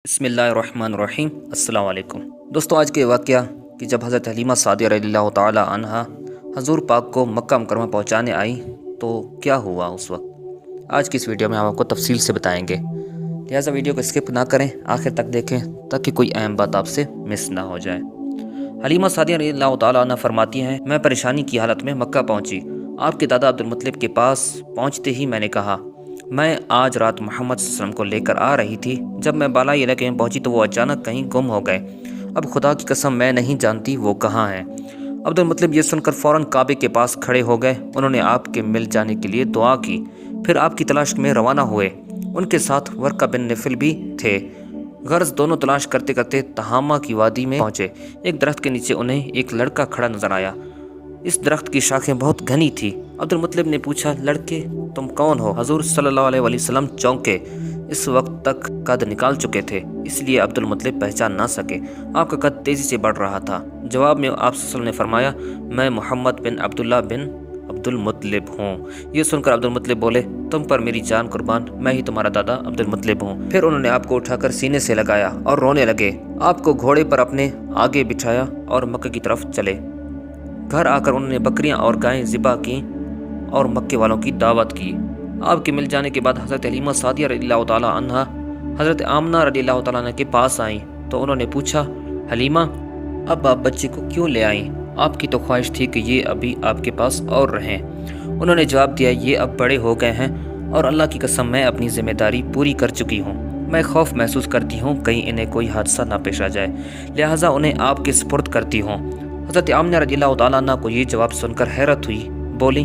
بسم اللہ الرحمن الرحیم۔ السلام علیکم دوستو، آج کے واقعہ کہ جب حضرت حلیمہ سعدیہ رضی اللہ تعالی عنہا حضور پاک کو مکہ مکرمہ پہنچانے آئیں تو کیا ہوا اس وقت، آج کی اس ویڈیو میں ہم آپ کو تفصیل سے بتائیں گے، لہٰذا ویڈیو کو اسکپ نہ کریں، آخر تک دیکھیں تاکہ کوئی اہم بات آپ سے مس نہ ہو جائے۔ حلیمہ سعدیہ رضی اللہ تعالی عنہا فرماتی ہیں، میں پریشانی کی حالت میں مکہ پہنچی۔ آپ کے دادا عبدالمطلب کے پاس پہنچتے ہی میں نے کہا، میں آج رات محمد صلی اللہ علیہ وسلم کو لے کر آ رہی تھی۔ جب میں بالائی علاقے میں پہنچی تو وہ اچانک کہیں گم ہو گئے۔ اب خدا کی قسم میں نہیں جانتی وہ کہاں ہیں۔ عبدالمطلب یہ سن کر فوراً کعبے کے پاس کھڑے ہو گئے۔ انہوں نے آپ کے مل جانے کے لیے دعا کی، پھر آپ کی تلاش میں روانہ ہوئے۔ ان کے ساتھ ورقہ بن نفل بھی تھے۔ غرض دونوں تلاش کرتے کرتے تہامہ کی وادی میں پہنچے۔ ایک درخت کے نیچے انہیں ایک لڑکا کھڑا نظر آیا۔ اس درخت کی شاخیں بہت گھنی تھی۔ عبدالمطلب نے پوچھا، لڑکے تم کون ہو؟ حضور صلی اللہ علیہ وسلم چونکے، اس وقت تک قد نکال چکے تھے، اس لیے عبدالمطلب پہچان نہ سکے۔ آپ کا قد تیزی سے بڑھ رہا تھا۔ جواب میں آپ صلی اللہ علیہ وسلم نے فرمایا، میں محمد بن عبداللہ بن عبدالمطلب ہوں۔ یہ سن کر عبدالمطلب بولے، تم پر میری جان قربان، میں ہی تمہارا دادا عبدالمطلب ہوں۔ پھر انہوں نے آپ کو اٹھا کر سینے سے لگایا اور رونے لگے۔ آپ کو گھوڑے پر اپنے آگے بٹھایا اور مکہ کی طرف چلے۔ گھر آ کر انہوں نے بکریاں اور گائیں ذبح کیں اور مکے والوں کی دعوت کی۔ آپ کے مل جانے کے بعد حضرت حلیمہ سعدیہ رضی اللہ تعالی عنہا حضرت آمنہ رضی اللہ تعالیٰ عنہ کے پاس آئیں تو انہوں نے پوچھا، حلیمہ اب آپ بچے کو کیوں لے آئیں؟ آپ کی تو خواہش تھی کہ یہ ابھی آپ کے پاس اور رہیں۔ انہوں نے جواب دیا، یہ اب بڑے ہو گئے ہیں اور اللہ کی قسم میں اپنی ذمہ داری پوری کر چکی ہوں۔ میں خوف محسوس کرتی ہوں کہیں انہیں کوئی حادثہ نہ پیش آ جائے، لہٰذا انہیں آپ کے سپرد کرتی ہوں۔ حضرت آمنہ رضی اللہ تعالیٰ عنہ کو یہ جواب سن کر حیرت ہوئی، بولی،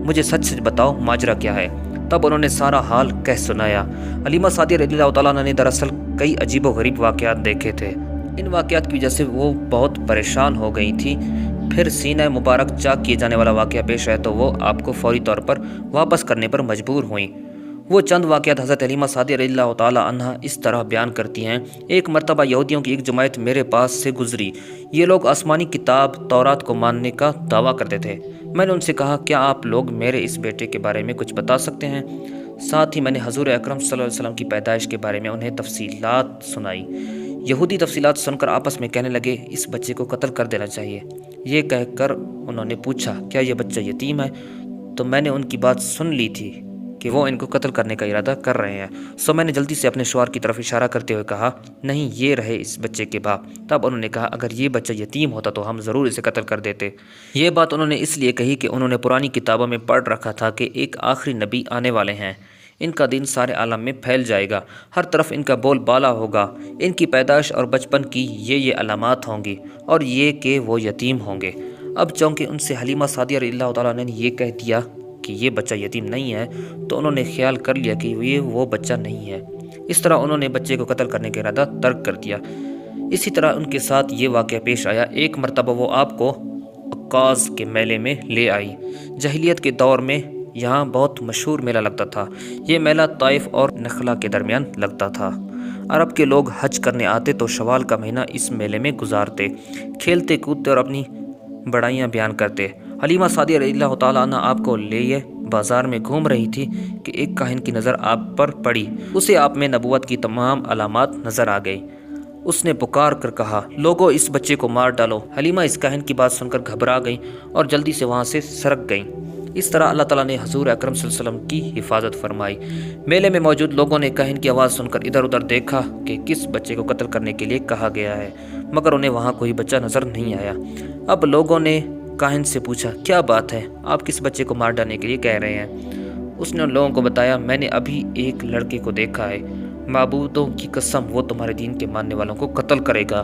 مجھے سچ سچ بتاؤ ماجرا کیا ہے؟ تب انہوں نے سارا حال کہہ سنایا۔ حلیمہ سعدیہ رضی اللہ تعالیٰ عنہ نے دراصل کئی عجیب و غریب واقعات دیکھے تھے۔ ان واقعات کی وجہ سے وہ بہت پریشان ہو گئی تھیں۔ پھر سینہ مبارک چاک کیے جانے والا واقعہ پیش آیا تو وہ آپ کو فوری طور پر واپس کرنے پر مجبور ہوئیں۔ وہ چند واقعات حضرت حلیمہ سعدیہ رضی اللہ تعالیٰ عنہ اس طرح بیان کرتی ہیں، ایک مرتبہ یہودیوں کی ایک جماعت میرے پاس سے گزری۔ یہ لوگ آسمانی کتاب تورات کو ماننے کا دعویٰ کرتے تھے۔ میں نے ان سے کہا، کیا آپ لوگ میرے اس بیٹے کے بارے میں کچھ بتا سکتے ہیں؟ ساتھ ہی میں نے حضور اکرم صلی اللہ علیہ وسلم کی پیدائش کے بارے میں انہیں تفصیلات سنائی۔ یہودی تفصیلات سن کر آپس میں کہنے لگے، اس بچے کو قتل کر دینا چاہیے۔ یہ کہہ کر انہوں نے پوچھا، کیا یہ بچہ یتیم ہے؟ تو میں نے ان کی بات سن لی تھی کہ وہ ان کو قتل کرنے کا ارادہ کر رہے ہیں، سو میں نے جلدی سے اپنے شوہر کی طرف اشارہ کرتے ہوئے کہا، نہیں، یہ رہے اس بچے کے باپ۔ تب انہوں نے کہا، اگر یہ بچہ یتیم ہوتا تو ہم ضرور اسے قتل کر دیتے۔ یہ بات انہوں نے اس لیے کہی کہ انہوں نے پرانی کتابوں میں پڑھ رکھا تھا کہ ایک آخری نبی آنے والے ہیں، ان کا دین سارے عالم میں پھیل جائے گا، ہر طرف ان کا بول بالا ہوگا، ان کی پیدائش اور بچپن کی یہ علامات ہوں گی، اور یہ کہ وہ یتیم ہوں گے۔ اب چونکہ ان سے حلیمہ سعدیہ رضی اللہ تعالیٰ نے یہ کہہ دیا کہ یہ بچہ یتیم نہیں ہے، تو انہوں نے خیال کر لیا کہ یہ وہ بچہ نہیں ہے۔ اس طرح انہوں نے بچے کو قتل کرنے کا ارادہ ترک کر دیا۔ اسی طرح ان کے ساتھ یہ واقعہ پیش آیا۔ ایک مرتبہ وہ آپ کو عکاظ کے میلے میں لے آئی۔ جاہلیت کے دور میں یہاں بہت مشہور میلہ لگتا تھا۔ یہ میلہ طائف اور نخلا کے درمیان لگتا تھا۔ عرب کے لوگ حج کرنے آتے تو شوال کا مہینہ اس میلے میں گزارتے، کھیلتے کودتے اور اپنی بڑائیاں بیان کرتے۔ حلیمہ سعدیہ رضی اللہ تعالیٰ عنہ آپ کو لیے بازار میں گھوم رہی تھی کہ ایک کاہن کی نظر آپ پر پڑی۔ اسے آپ میں نبوت کی تمام علامات نظر آ گئی۔ اس نے پکار کر کہا، لوگو اس بچے کو مار ڈالو۔ حلیمہ اس کاہن کی بات سن کر گھبرا گئیں اور جلدی سے وہاں سے سرک گئیں۔ اس طرح اللہ تعالیٰ نے حضور اکرم صلی اللہ علیہ وسلم کی حفاظت فرمائی۔ میلے میں موجود لوگوں نے کاہن کی آواز سن کر ادھر ادھر دیکھا کہ کس بچے کو قتل کرنے کے لیے کہا گیا ہے، مگر انہیں وہاں کوئی بچہ نظر نہیں آیا۔ اب لوگوں نے کاہن سے پوچھا، کیا بات ہے، آپ کس بچے کو مار ڈالنے کے لیے کہہ رہے ہیں؟ اس نے ان لوگوں کو بتایا، میں نے ابھی ایک لڑکے کو دیکھا ہے، معبودوں کی قسم وہ تمہارے دین کے ماننے والوں کو قتل کرے گا،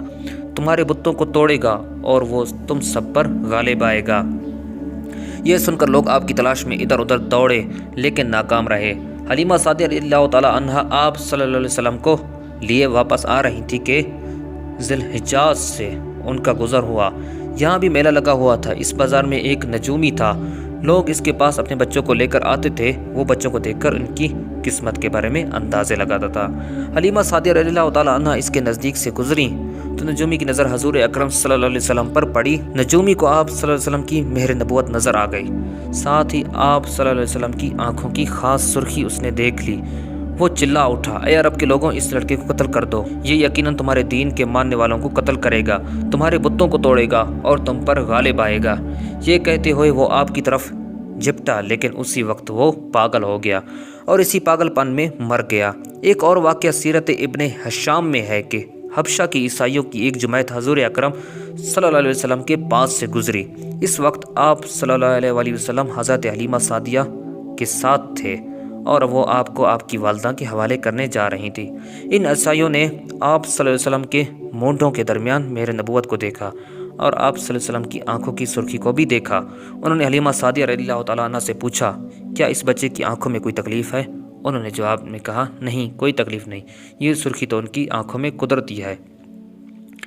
تمہارے بتوں کو توڑے گا اور وہ تم سب پر غالب آئے گا۔ یہ سن کر لوگ آپ کی تلاش میں ادھر ادھر دوڑے لیکن ناکام رہے۔ حلیمہ سعدیہ رضی اللہ تعالیٰ عنہا آپ صلی اللہ علیہ وسلم کو لیے واپس آ رہی تھی کہ ذی الحجاز سے ان کا گزر ہوا۔ یہاں بھی میلہ لگا ہوا تھا۔ اس بازار میں ایک نجومی تھا، لوگ اس کے پاس اپنے بچوں کو لے کر آتے تھے۔ وہ بچوں کو دیکھ کر ان کی قسمت کے بارے میں اندازے لگاتا تھا۔ حلیمہ سعدیہ رضی اللہ تعالیٰ عنہ اس کے نزدیک سے گزری تو نجومی کی نظر حضور اکرم صلی اللہ علیہ وسلم پر پڑی۔ نجومی کو آپ صلی اللہ علیہ وسلم کی مہر نبوت نظر آ گئی، ساتھ ہی آپ صلی اللہ علیہ وسلم کی آنکھوں کی خاص سرخی اس نے دیکھ لی۔ وہ چلا اٹھا، اے عرب کے لوگوں، اس لڑکے کو قتل کر دو، یہ یقیناً تمہارے دین کے ماننے والوں کو قتل کرے گا، تمہارے بتوں کو توڑے گا اور تم پر غالب آئے گا۔ یہ کہتے ہوئے وہ آپ کی طرف جھپٹا، لیکن اسی وقت وہ پاگل ہو گیا اور اسی پاگل پن میں مر گیا۔ ایک اور واقعہ سیرت ابن ہشام میں ہے کہ حبشہ کی عیسائیوں کی ایک جماعت حضور اکرم صلی اللہ علیہ وسلم کے پاس سے گزری۔ اس وقت آپ صلی اللہ علیہ وسلم حضرت حلیمہ سعدیہ کے ساتھ تھے اور وہ آپ کو آپ کی والدہ کے حوالے کرنے جا رہی تھی۔ ان عیسائیوں نے آپ صلی اللہ علیہ وسلم کے مونڈھوں کے درمیان مہر نبوت کو دیکھا اور آپ صلی اللہ علیہ وسلم کی آنکھوں کی سرخی کو بھی دیکھا۔ انہوں نے حلیمہ سعدیہ رضی اللہ تعالیٰ عنہ سے پوچھا، کیا اس بچے کی آنکھوں میں کوئی تکلیف ہے؟ انہوں نے جواب میں کہا، نہیں، کوئی تکلیف نہیں، یہ سرخی تو ان کی آنکھوں میں قدرتی ہے۔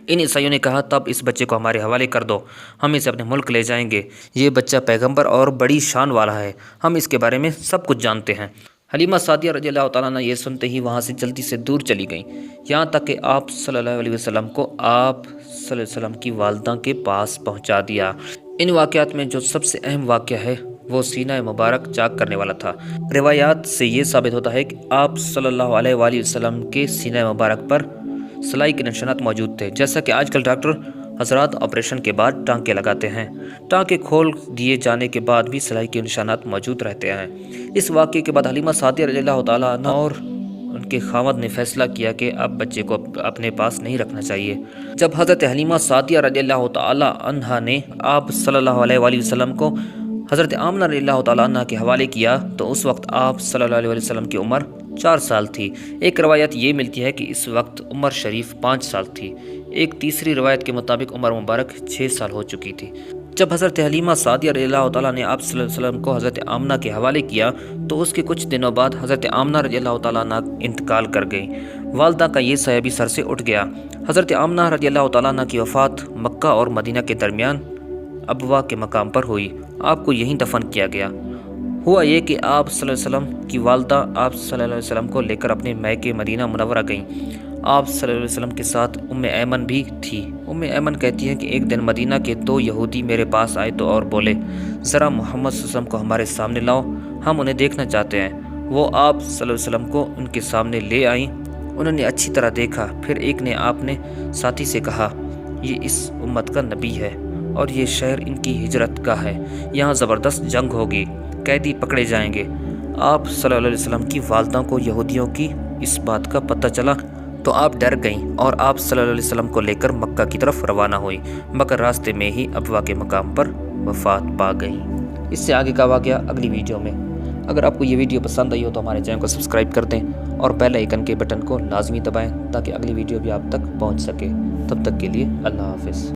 ان عیسائیوں نے کہا، تب اس بچے کو ہمارے حوالے کر دو، ہم اسے اپنے ملک لے جائیں گے، یہ بچہ پیغمبر اور بڑی شان والا ہے، ہم اس کے بارے میں سب کچھ جانتے ہیں۔ حلیمہ سعدیہ رضی اللہ تعالیٰ عنہ یہ سنتے ہی وہاں سے جلدی سے دور چلی گئیں، یہاں تک کہ آپ صلی اللہ علیہ وسلم کو آپ صلی اللہ علیہ وسلم کی والدہ کے پاس پہنچا دیا۔ ان واقعات میں جو سب سے اہم واقعہ ہے وہ سینہ مبارک چاک کرنے والا تھا۔ روایات سے یہ ثابت ہوتا ہے کہ آپ صلی اللہ علیہ وآلہ وسلم کے سینہ مبارک پر سلائی کے نشانات موجود تھے، جیسا کہ آج کل ڈاکٹر حضرات آپریشن کے بعد ٹانکے لگاتے ہیں۔ ٹانکے کھول دیے جانے کے بعد بھی سلائی کے نشانات موجود رہتے ہیں۔ اس واقعے کے بعد حلیمہ سعدیہ رضی اللہ تعالیٰ عنہ اور ان کے خاوند نے فیصلہ کیا کہ اب بچے کو اپنے پاس نہیں رکھنا چاہیے۔ جب حضرت حلیمہ سعدیہ رضی اللہ تعالیٰ عنہ نے آپ صلی اللہ علیہ وآلہ وسلم کو حضرت آمنہ رضی اللہ تعالیٰ عنہ کے حوالے کیا تو اس وقت آپ صلی اللہ علیہ وسلم کی عمر 4 سال تھی۔ ایک روایت یہ ملتی ہے کہ اس وقت عمر شریف 5 سال تھی، ایک تیسری روایت کے مطابق عمر مبارک 6 سال ہو چکی تھی۔ جب حضرت حلیمہ سعدیہ رضی اللہ تعالیٰ نے آپ صلی اللہ علیہ وسلم کو حضرت آمنہ کے حوالے کیا تو اس کے کچھ دنوں بعد حضرت آمنہ رضی اللہ تعالیٰ عنہ انتقال کر گئیں۔ والدہ کا یہ سایہ بھی سر سے اٹھ گیا۔ حضرت آمنہ رضی اللہ تعالیٰ عنہ کی وفات مکہ اور مدینہ کے درمیان ابوا کے مقام پر ہوئی، آپ کو یہیں دفن کیا گیا۔ ہوا یہ کہ آپ صلی اللہ علیہ وسلم کی والدہ آپ صلی اللہ علیہ وسلم کو لے کر اپنے میکے مدینہ منورہ گئیں۔ آپ صلی اللہ علیہ وسلم کے ساتھ ام ایمن بھی تھی۔ ام ایمن کہتی ہے کہ ایک دن مدینہ کے 2 یہودی میرے پاس آئے تو اور بولے، ذرا محمد صلی اللہ علیہ وسلم کو ہمارے سامنے لاؤ، ہم انہیں دیکھنا چاہتے ہیں۔ وہ آپ صلی اللہ علیہ وسلم کو ان کے سامنے لے آئیں۔ انہوں نے اچھی طرح دیکھا، پھر ایک نے آپ نے ساتھی سے کہا، یہ اس امت کا نبی ہے اور یہ شہر ان کی ہجرت کا ہے، یہاں زبردست جنگ ہوگی، قیدی پکڑے جائیں گے۔ آپ صلی اللہ علیہ وسلم کی والدہ کو یہودیوں کی اس بات کا پتہ چلا تو آپ ڈر گئیں اور آپ صلی اللہ علیہ وسلم کو لے کر مکہ کی طرف روانہ ہوئی، مگر راستے میں ہی ابوا کے مقام پر وفات پا گئیں۔ اس سے آگے کا واقعہ اگلی ویڈیو میں۔ اگر آپ کو یہ ویڈیو پسند آئی ہو تو ہمارے چینل کو سبسکرائب کر دیں اور بیل آئیکن کے بٹن کو لازمی دبائیں تاکہ اگلی ویڈیو بھی آپ تک پہنچ سکے۔ تب تک کے لیے اللہ حافظ۔